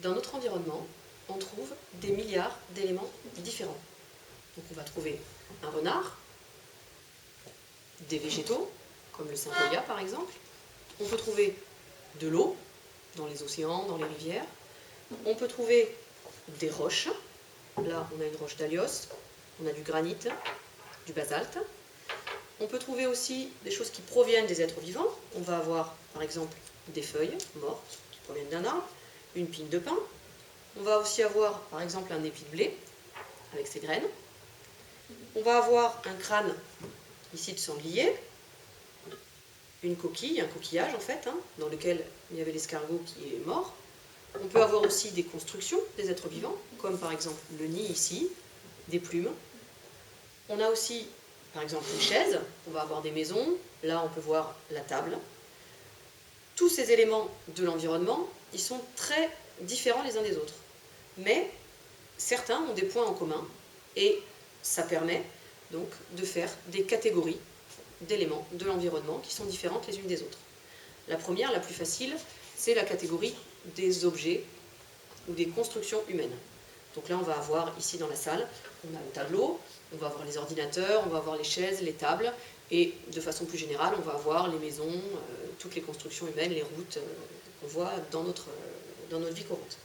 dans notre environnement, on trouve des milliards d'éléments différents. Donc on va trouver un renard, des végétaux, comme le Saint-Poya par exemple. On peut trouver de l'eau, dans les océans, dans les rivières. On peut trouver des roches. Là, on a une roche d'Alios, on a du granit, du basalte. On peut trouver aussi des choses qui proviennent des êtres vivants. On va avoir, par exemple, des feuilles mortes qui proviennent d'un arbre, une pine de pin. On va aussi avoir, par exemple, un épi de blé avec ses graines. On va avoir un crâne, ici, de sanglier, une coquille, un coquillage, en fait, dans lequel il y avait l'escargot qui est mort. On peut avoir aussi des constructions des êtres vivants, comme par exemple le nid ici, des plumes. On a aussi, par exemple, une chaise, on va avoir des maisons, là on peut voir la table. Tous ces éléments de l'environnement, ils sont très différents les uns des autres. Mais certains ont des points en commun, et ça permet donc de faire des catégories d'éléments de l'environnement qui sont différentes les unes des autres. La première, la plus facile, c'est la catégorie des objets ou des constructions humaines. Donc là, on va avoir ici dans la salle, on a le tableau, on va avoir les ordinateurs, on va avoir les chaises, les tables, et de façon plus générale, on va avoir les maisons, toutes les constructions humaines, les routes qu'on voit dans notre vie courante.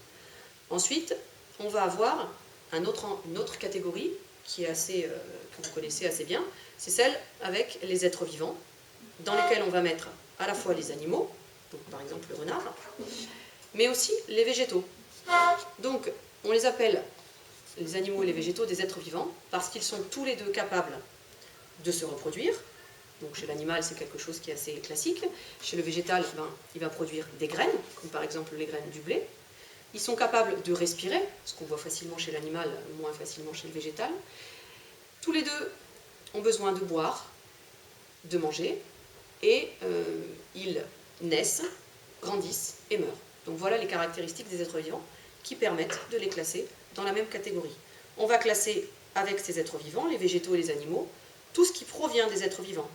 Ensuite, on va avoir une autre catégorie qui est que vous connaissez assez bien, c'est celle avec les êtres vivants, dans lesquels on va mettre à la fois les animaux, donc par exemple le renard, mais aussi les végétaux. Donc on les appelle, les animaux et les végétaux, des êtres vivants, parce qu'ils sont tous les deux capables de se reproduire. Donc chez l'animal, c'est quelque chose qui est assez classique. Chez le végétal, il va produire des graines, comme par exemple les graines du blé. Ils sont capables de respirer, ce qu'on voit facilement chez l'animal, moins facilement chez le végétal. Tous les deux ont besoin de boire, de manger, et ils naissent, grandissent et meurent. Donc voilà les caractéristiques des êtres vivants qui permettent de les classer dans la même catégorie. On va classer avec ces êtres vivants, les végétaux et les animaux, tout ce qui provient des êtres vivants.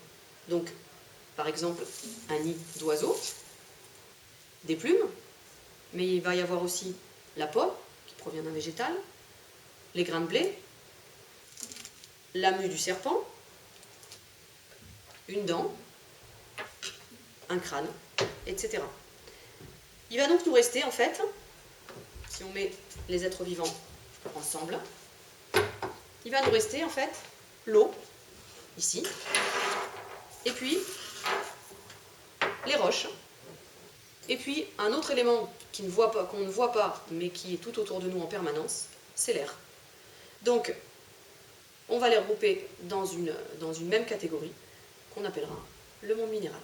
Donc, par exemple, un nid d'oiseau, des plumes, mais il va y avoir aussi la pomme, qui provient d'un végétal, les grains de blé, la mue du serpent, une dent, un crâne, etc. Il va donc nous rester, en fait, si on met les êtres vivants ensemble, il va nous rester, en fait, l'eau, ici, et puis les roches, et puis un autre élément qu'on ne voit pas, mais qui est tout autour de nous en permanence, c'est l'air. Donc, on va les regrouper dans une même catégorie qu'on appellera le monde minéral.